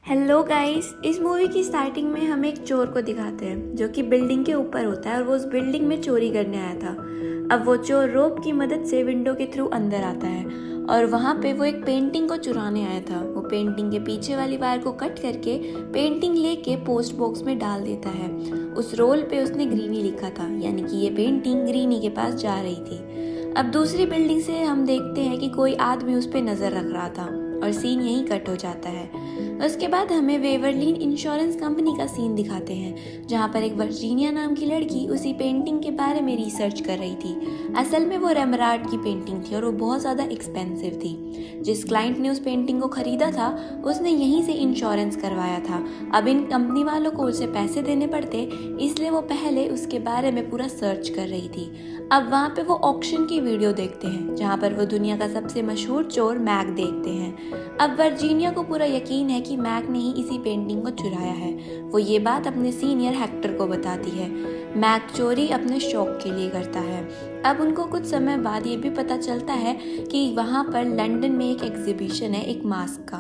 Hello guys, इस movie की starting में हम एक चोर को दिखाते हैं जो कि बिल्डिंग के ऊपर होता है और वो उस बिल्डिंग में चोरी करने आया था। अब वो चोर रोप की मदद से विंडो के थ्रू अंदर आता है और वहाँ पे वो एक पेंटिंग को चुराने आया था। वो पेंटिंग के पीछे वाली वायर को कट करके पेंटिंग लेके पोस्ट बॉक्स में डाल देता है। उस रोल पे उसने ग्रीनी लिखा था, यानी कि ये पेंटिंग ग्रीनी के पास जा रही थी। अब दूसरी बिल्डिंग से हम देखते हैं कि कोई आदमी उस पर नजर रख रहा था और सीन यहीं कट हो जाता है। उसके बाद हमें वेवरलीन इंश्योरेंस कंपनी का सीन दिखाते हैं जहाँ पर एक वर्जीनिया नाम की लड़की उसी पेंटिंग के बारे में रिसर्च कर रही थी। असल में वो रेमराल्ड की पेंटिंग थी और वो बहुत ज़्यादा एक्सपेंसिव थी। जिस क्लाइंट ने उस पेंटिंग को खरीदा था उसने यहीं से इंश्योरेंस करवाया था। अब इन कंपनी वालों को उसे पैसे देने पड़ते, इसलिए वो पहले उसके बारे में पूरा सर्च कर रही थी। अब वहाँ पे वो ऑक्शन की वीडियो देखते हैं जहाँ पर वो दुनिया का सबसे मशहूर चोर मैक देखते हैं। अब वर्जीनिया को पूरा यकीन है कि मैक ने ही इसी पेंटिंग को चुराया है। वो ये बात अपने सीनियर हेक्टर को बताती है। मैक चोरी अपने शौक के लिए करता है। अब उनको कुछ समय बाद ये भी पता चलता है कि वहाँ पर लंदन में एक एग्जीबिशन है एक मास्क का,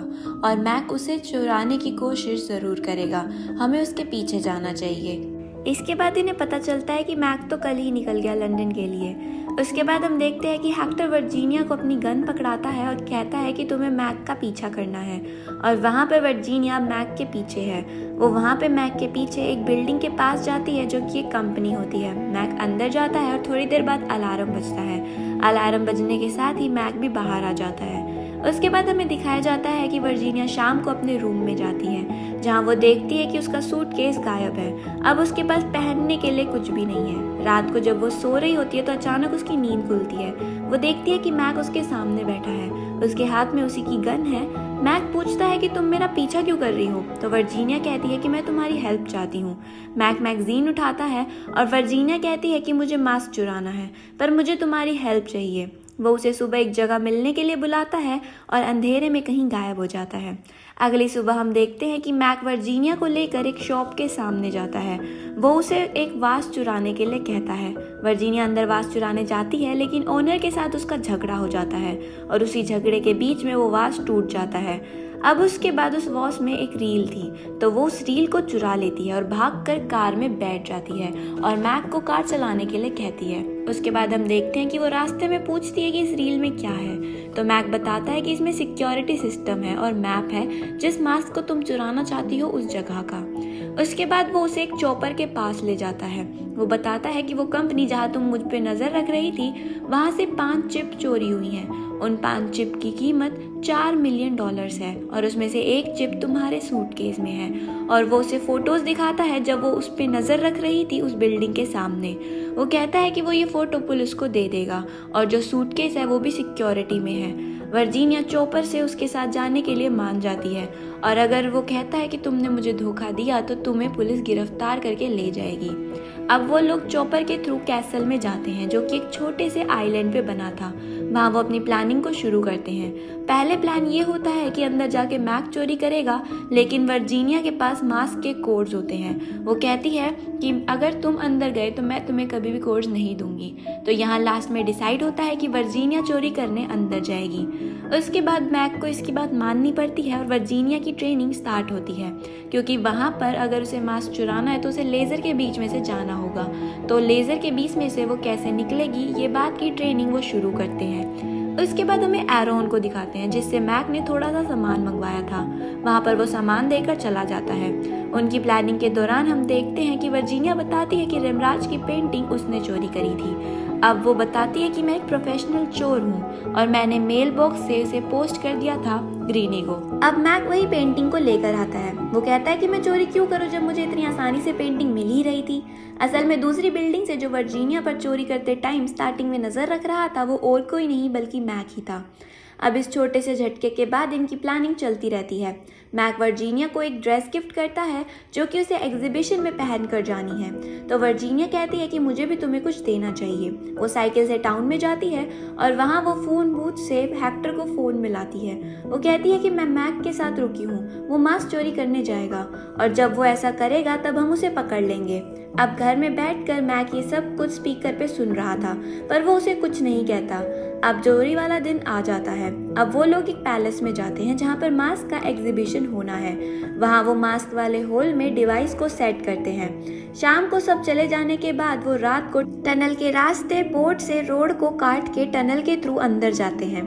और मैक उसे चुराने की कोशिश ज़रूर करेगा। हमें उसके पीछे जाना चाहिए। इसके बाद इन्हें पता चलता है कि मैक तो कल ही निकल गया लंदन के लिए। उसके बाद हम देखते हैं कि हेक्टर वर्जीनिया को अपनी गन पकड़ाता है और कहता है कि तुम्हें मैक का पीछा करना है, और वहाँ पर वर्जीनिया मैक के पीछे है। वो वहाँ पे मैक के पीछे एक बिल्डिंग के पास जाती है जो कि एक कंपनी होती है। मैक अंदर जाता है और थोड़ी देर बाद अलार्म बजता है। अलार्म बजने के साथ ही मैक भी बाहर आ जाता है। उसके बाद हमें दिखाया जाता है कि वर्जीनिया शाम को अपने रूम में जाती है जहाँ वो देखती है कि उसका सूटकेस गायब है। अब उसके पास पहनने के लिए कुछ भी नहीं है। रात को जब वो सो रही होती है तो अचानक उसकी नींद खुलती है। वो देखती है कि मैक उसके सामने बैठा है, उसके हाथ में उसी की गन है। मैक पूछता है कि तुम मेरा पीछा क्यों कर रही हो, तो वर्जीनिया कहती है कि मैं तुम्हारी हेल्प चाहती हूँ। मैक मैगजीन उठाता है और वर्जीनिया कहती है कि मुझे मास्क चुराना है पर मुझे तुम्हारी हेल्प चाहिए। वो उसे सुबह एक जगह मिलने के लिए बुलाता है और अंधेरे में कहीं गायब हो जाता है। अगली सुबह हम देखते हैं कि मैक वर्जीनिया को लेकर एक शॉप के सामने जाता है। वो उसे एक वाच चुराने के लिए कहता है। वर्जीनिया अंदर वाच चुराने जाती है लेकिन ओनर के साथ उसका झगड़ा हो जाता है और उसी झगड़े के बीच में वो वाच टूट जाता है। अब उसके बाद उस वॉच में एक रील थी तो वो उस रील को चुरा लेती है और भागकर कार में बैठ जाती है और मैक को कार चलाने के लिए कहती है। उसके बाद हम देखते हैं कि वो रास्ते में पूछती है कि इस रील में क्या है, तो मैक बताता है कि इसमें सिक्योरिटी सिस्टम है और मैप है जिस मास्क को तुम चुराना चाहती हो उस जगह का। उसके बाद वो उसे एक चॉपर के पास ले जाता है। वो बताता है कि वो कंपनी जहाँ तुम मुझ पे नजर रख रही थी वहाँ से 5 चिप चोरी हुई हैं। उन 5 चिप की कीमत $4 मिलियन है और उसमें से एक चिप तुम्हारे सूटकेस में है। और वो उसे फोटोज दिखाता है जब वो उस पे नजर रख रही थी उस बिल्डिंग के सामने। वो कहता है कि वो ये फोटो पुलिस को दे देगा और जो सूटकेस है वो भी सिक्योरिटी में है। वर्जीनिया चॉपर से उसके साथ जाने के लिए मान जाती है और अगर वो कहता है कि तुमने मुझे धोखा दिया तो तुम्हें पुलिस गिरफ्तार करके ले जाएगी। अब वो लोग चॉपर के थ्रू कैसल में जाते हैं जो कि एक छोटे से आइलैंड पे बना था। वहाँ वो अपनी प्लानिंग को शुरू करते हैं। पहले प्लान ये होता है कि अंदर जाके मैक चोरी करेगा, लेकिन वर्जीनिया के पास मास्क के कोड्स होते हैं। वो कहती है कि अगर तुम अंदर गए तो मैं तुम्हें कभी भी कोड्स नहीं दूंगी। तो यहाँ लास्ट में डिसाइड होता है कि वर्जीनिया चोरी करने अंदर जाएगी। उसके बाद मैक को इसकी बात माननी पड़ती है और वर्जीनिया की ट्रेनिंग स्टार्ट होती है क्योंकि वहाँ पर अगर उसे मास्क चुराना है तो उसे लेज़र के बीच में से जाना होगा। तो लेज़र के बीच में से वो कैसे निकलेगी ये बात की ट्रेनिंग वो शुरू करते हैं। उसके बाद हमें एरोन को दिखाते हैं जिससे मैक ने थोड़ा सा सामान मंगवाया था। वहाँ पर वो सामान देकर चला जाता है। उनकी प्लानिंग के दौरान हम देखते हैं कि वर्जीनिया बताती है कि रेमराल्ड की पेंटिंग उसने चोरी करी थी। अब वो बताती है कि मैं एक प्रोफेशनल चोर हूँ और मैंने मेल बॉक्स से उसे पोस्ट कर दिया था ग्रीनी को। अब मैक वही पेंटिंग को लेकर आता है। वो कहता है कि मैं चोरी क्यों करूँ जब मुझे इतनी आसानी से पेंटिंग मिल ही रही थी। असल में दूसरी बिल्डिंग से जो वर्जीनिया पर चोरी करते टाइम स्टार्टिंग में नजर रख रहा था वो और कोई नहीं बल्कि मैक ही था। अब इस छोटे से झटके के बाद इनकी प्लानिंग चलती रहती है। मैक वर्जीनिया को एक ड्रेस गिफ्ट करता है जो कि उसे एग्जीबिशन में पहन कर जानी है। तो वर्जीनिया कहती है कि मुझे भी तुम्हें कुछ देना चाहिए। वो साइकिल से टाउन में जाती है और वहाँ वो फोन बूथ से हेक्टर को फोन मिलाती है। वो कहती है कि मैं मैक के साथ रुकी हूँ, वो मास्क चोरी करने जाएगा और जब वो ऐसा करेगा तब हम उसे पकड़ लेंगे। अब घर में बैठकर मैक ये सब कुछ स्पीकर पे सुन रहा था पर वो उसे कुछ नहीं कहता। अब चोरी वाला दिन आ जाता है। अब वो लोग एक पैलेस में जाते हैं जहाँ पर मास्क का एग्जीबिशन होना है। वहाँ वो मास्क वाले होल में डिवाइस को सेट करते हैं। शाम को सब चले जाने के बाद वो रात को टनल के रास्ते बोट से रोड को काट के टनल के थ्रू अंदर जाते हैं।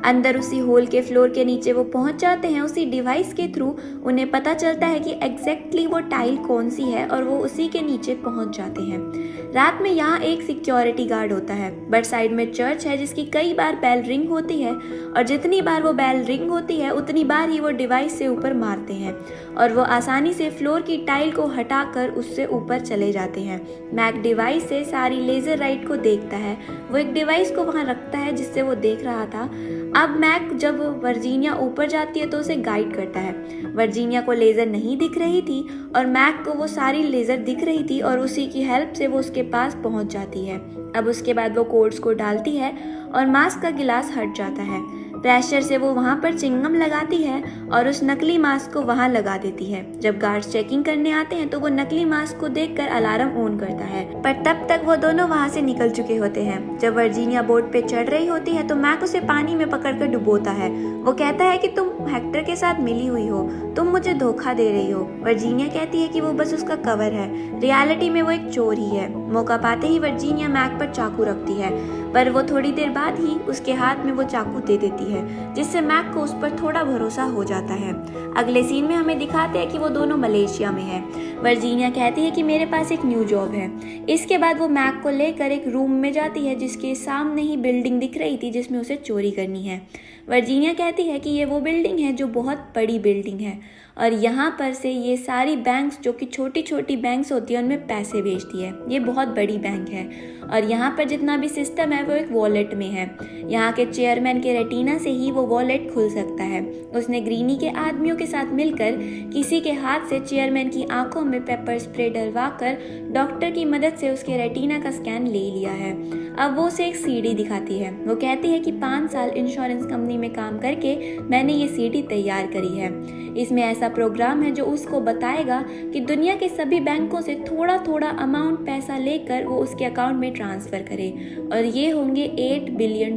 अंदर उसी होल के फ्लोर के नीचे वो पहुंच जाते हैं। उसी डिवाइस के थ्रू उन्हें पता चलता है कि एग्जैक्टली वो टाइल कौन सी है और वो उसी के नीचे पहुंच जाते हैं। रात में यहाँ एक सिक्योरिटी गार्ड होता है, बट साइड में चर्च है जिसकी कई बार बेल रिंग होती है और जितनी बार वो बेल रिंग होती है उतनी बार ही वो डिवाइस से ऊपर मारते हैं और वो आसानी से फ्लोर की टाइल को हटाकर उससे ऊपर चले जाते हैं। मैक डिवाइस से सारी लेजर लाइट को देखता है। वो एक डिवाइस को वहाँ रखता है जिससे वो देख रहा था। अब मैक जब वर्जीनिया ऊपर जाती है तो उसे गाइड करता है। वर्जीनिया को लेज़र नहीं दिख रही थी और मैक को वो सारी लेज़र दिख रही थी और उसी की हेल्प से वो उसके पास पहुंच जाती है। अब उसके बाद वो कोड्स को डालती है और मास्क का गिलास हट जाता है। प्रेशर से वो वहाँ पर चिंगम लगाती है और उस नकली मास्क को वहाँ लगा देती है। जब गार्ड्स चेकिंग करने आते हैं तो वो नकली मास्क को देखकर अलार्म ऑन करता है, पर तब तक वो दोनों वहाँ से निकल चुके होते हैं। जब वर्जीनिया बोट पे चढ़ रही होती है तो मैक उसे पानी में पकड़कर डुबोता है। वो कहता है कि तुम हेक्टर के साथ मिली हुई हो, तुम मुझे धोखा दे रही हो। वर्जीनिया कहती है कि वो बस उसका कवर है, रियलिटी में वो एक चोर ही है। मौका पाते ही वर्जीनिया मैक पर चाकू रखती है, पर वो थोड़ी देर बाद ही उसके हाथ में वो चाकू दे देती है, जिससे मैक को उस पर थोड़ा भरोसा हो जाता है। अगले सीन में हमें दिखाते हैं कि वो दोनों मलेशिया में हैं। वर्जीनिया कहती है कि मेरे पास एक न्यू जॉब है। इसके बाद वो मैक को लेकर एक रूम में जाती है जिसके सामने ही बिल्डिंग दिख रही थी जिसमें उसे चोरी करनी है। वर्जीनिया कहती है कि ये वो बिल्डिंग है जो बहुत बड़ी बिल्डिंग है और यहाँ पर से ये सारी बैंक्स जो कि छोटी छोटी बैंक्स होती है उनमें पैसे भेजती है। ये बहुत बड़ी बैंक है और यहाँ पर जितना भी सिस्टम है वो एक वॉलेट में है। यहाँ के चेयरमैन के रेटिना से ही वो वॉलेट खुल सकता है। उसने ग्रीनी के आदमियों के साथ मिलकर किसी के हाथ से चेयरमैन की आंखों में पेपर स्प्रे डलवाकर डॉक्टर की मदद से उसके रेटिना का स्कैन ले लिया है। अब वो उसे एक सीडी दिखाती है। वो कहती है कि 5 साल इंश्योरेंस कंपनी में काम करके मैंने ये सीडी तैयार करी है। इसमें ऐसा प्रोग्राम है जो उसको बताएगा कि दुनिया के सभी बैंकों से थोड़ा थोड़ा अमाउंट पैसा लेकर वो उसके अकाउंट में ट्रांसफ़र करे और ये होंगे $8 बिलियन।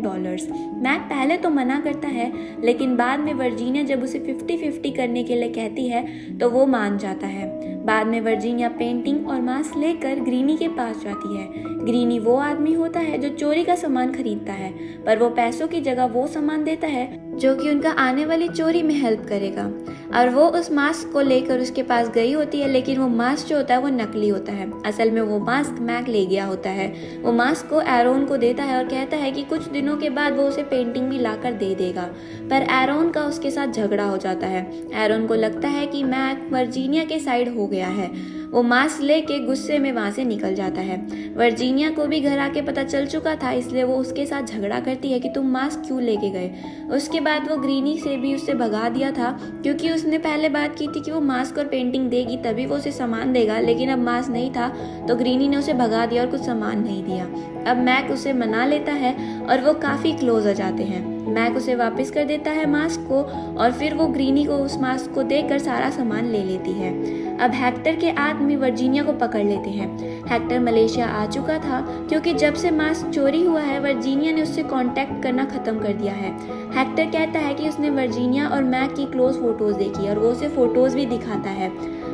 मैक पहले तो मना करता है, लेकिन बाद में वर्जीनिया जब उसे 50-50 करने के लिए कहती है तो वो मान जाता है। बाद में वर्जीनिया पेंटिंग और मास्क लेकर ग्रीनी के पास जाती है। ग्रीनी वो आदमी होता है जो चोरी का सामान खरीदता है, पर वो पैसों की जगह वो सामान देता है जो कि उनका आने वाली चोरी में हेल्प करेगा। और वो उस मास्क को लेकर उसके पास गई होती है, लेकिन वो मास्क जो होता है वो नकली होता है। असल में वो मास्क मैक ले गया होता है। वो मास्क को एरोन को देता है और कहता है कि कुछ दिनों के बाद वो उसे पेंटिंग भी लाकर दे देगा, पर एरोन का उसके साथ झगड़ा हो जाता है। एरोन को लगता है कि मैक वर्जीनिया के साइड हो गया है। वो मास्क लेके गुस्से में वहाँ से निकल जाता है। वर्जीनिया को भी घर आके पता चल चुका था, इसलिए वो उसके साथ झगड़ा करती है कि तुम मास्क क्यों लेके गए। उसके बाद वो ग्रीनी से भी उससे भगा दिया था, क्योंकि उसने पहले बात की थी कि वो मास्क और पेंटिंग देगी तभी वो उसे सामान देगा, लेकिन अब मास्क नहीं था तो ग्रीनी ने उसे भगा दिया और कुछ सामान नहीं दिया। अब मैक उसे मना लेता है और वो काफ़ी क्लोज हो जाते हैं। मैक उसे वापस कर देता है मास्क को और फिर वो ग्रीनी को उस मास्क को देकर सारा सामान ले लेती है। अब हेक्टर के आदमी वर्जीनिया को पकड़ लेते हैं। हेक्टर मलेशिया आ चुका था, क्योंकि जब से मास्क चोरी हुआ है वर्जीनिया ने उससे कांटेक्ट करना ख़त्म कर दिया है। हेक्टर कहता है कि उसने वर्जीनिया और मैक की क्लोज फोटोज़ देखी और वो उसे फ़ोटोज़ भी दिखाता है।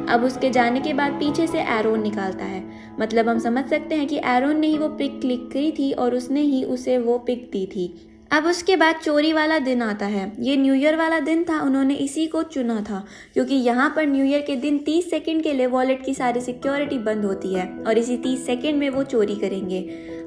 अब उसके जाने के बाद पीछे से एरोन निकालता है, मतलब हम समझ सकते हैं कि एरोन ने ही वो पिक क्लिक करी थी और उसने ही उसे वो पिक दी थी। अब उसके बाद चोरी वाला दिन आता है। ये न्यू ईयर वाला दिन था, उन्होंने इसी को चुना था क्योंकि यहाँ पर न्यू ईयर के दिन 30 सेकंड के लिए वॉलेट की सारी सिक्योरिटी बंद होती है और इसी 30 सेकंड में वो चोरी करेंगे।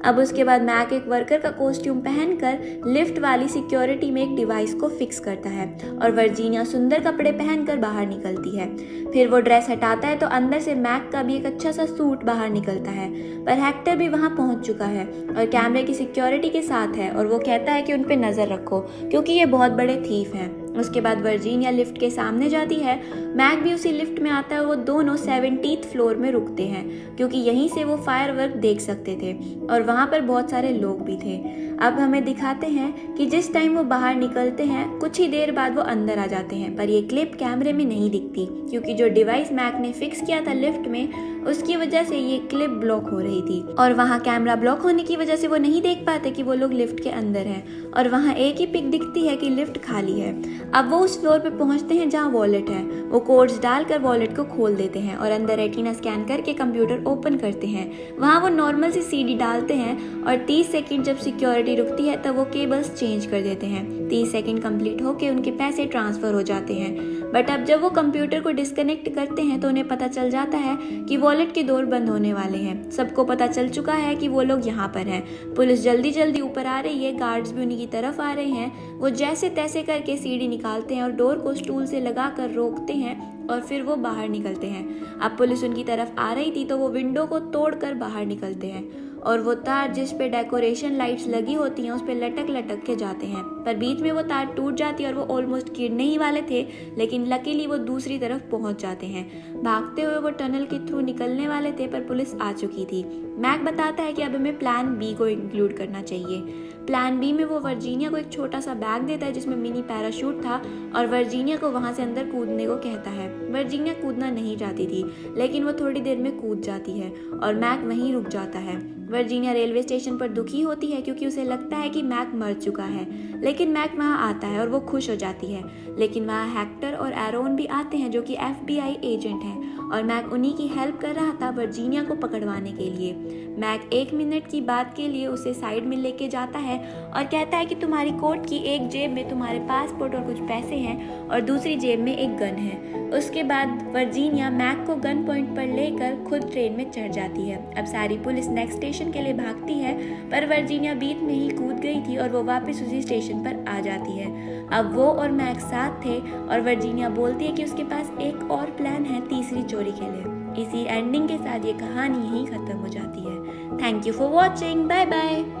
अब उसके बाद मैक एक वर्कर का कॉस्ट्यूम पहनकर लिफ्ट वाली सिक्योरिटी में एक डिवाइस को फिक्स करता है और वर्जीनिया सुंदर कपड़े पहनकर बाहर निकलती है। फिर वो ड्रेस हटाता है तो अंदर से मैक का भी एक अच्छा सा सूट बाहर निकलता है, पर हेक्टर भी वहाँ पहुँच चुका है और कैमरे की सिक्योरिटी के साथ है और वो कहता है कि उन पे नज़र रखो क्योंकि ये बहुत बड़े थीफ हैं। उसके बाद वर्जीनिया लिफ्ट के सामने जाती है। मैक भी उसी लिफ्ट में आता है और वो दोनों 17th फ्लोर में रुकते हैं क्योंकि यहीं से वो फायरवर्क देख सकते थे और वहाँ पर बहुत सारे लोग भी थे। अब हमें दिखाते हैं कि जिस टाइम वो बाहर निकलते हैं कुछ ही देर बाद वो अंदर आ जाते हैं, पर ये क्लिप कैमरे में नहीं दिखती क्योंकि जो डिवाइस मैक ने फिक्स किया था लिफ्ट में उसकी वजह से ये क्लिप ब्लॉक हो रही थी और वहाँ कैमरा ब्लॉक होने की वजह से वो नहीं देख पाते कि वो लोग लिफ्ट के अंदर हैं और वहाँ एक ही पिक दिखती है कि लिफ्ट खाली है। अब वो उस फ्लोर पे पहुँचते हैं जहाँ वॉलेट है, वो कोड्स डालकर वॉलेट को खोल देते हैं और अंदर रेटिना स्कैन करके कंप्यूटर ओपन करते हैं। वहाँ वो नॉर्मल सी सीडी डालते हैं और 30 सेकंड जब सिक्योरिटी रुकती है तब वो केबल्स चेंज कर देते हैं। 30 सेकंड कंप्लीट होके उनके पैसे ट्रांसफर हो जाते हैं। बट अब जब वो कंप्यूटर को डिस्कनेक्ट करते हैं तो उन्हें पता चल जाता है कि वॉलेट के डोर बंद होने वाले हैं। सबको पता चल चुका है कि वो लोग यहाँ पर हैं। पुलिस जल्दी जल्दी ऊपर आ रही है, गार्ड्स भी उन्हीं की तरफ आ रहे हैं। वो जैसे तैसे करके सीढ़ी निकालते हैं और डोर को स्टूल से लगाकर रोकते हैं और फिर वो बाहर निकलते हैं। अब पुलिस उनकी तरफ आ रही थी तो वो विंडो को तोड़कर बाहर निकलते हैं और वो तार जिस पे डेकोरेशन लाइट्स लगी होती हैं उस पे लटक लटक के जाते हैं, पर बीच में वो तार टूट जाती है और वो ऑलमोस्ट गिरने ही वाले थे, लेकिन लकीली वो दूसरी तरफ पहुंच जाते हैं। भागते हुए वो टनल के थ्रू निकलने वाले थे पर पुलिस आ चुकी थी। मैक बताता है कि अब हमें प्लान बी को इंक्लूड करना चाहिए। प्लान बी में वो वर्जीनिया को एक छोटा सा बैग देता है जिसमें मिनी पैराशूट था और वर्जीनिया को वहां से अंदर कूदने को कहता है। वर्जीनिया कूदना नहीं चाहती थी लेकिन वो थोड़ी देर में कूद जाती है और मैक वहीं रुक जाता है। वर्जीनिया रेलवे स्टेशन पर दुखी होती है क्योंकि उसे लगता है कि मैक मर चुका है, लेकिन मैक वहाँ आता है और वो खुश हो जाती है। लेकिन वहाँ हेक्टर और एरोन भी आते हैं जो कि FBI एजेंट हैं और मैक उन्हीं की हेल्प कर रहा था वर्जीनिया को पकड़वाने के लिए। मैक 1 मिनट की बात के लिए उसे साइड में लेके जाता है और कहता है कि तुम्हारी कोट की एक जेब में तुम्हारे पासपोर्ट और कुछ पैसे हैं और दूसरी जेब में एक गन है। उसके बाद वर्जीनिया मैक को गन पॉइंट पर लेकर खुद ट्रेन में चढ़ जाती है। अब सारी पुलिस नेक्स्ट स्टेशन के लिए भागती है पर वर्जीनिया बीच में ही कूद गई थी और वो वापस उसी स्टेशन पर आ जाती है। अब वो और मैक साथ थे और वर्जीनिया बोलती है कि उसके पास एक और प्लान है तीसरी चोरी के लिए। इसी एंडिंग के साथ ये कहानी यहीं खत्म हो जाती है। Thank you for watching, bye bye.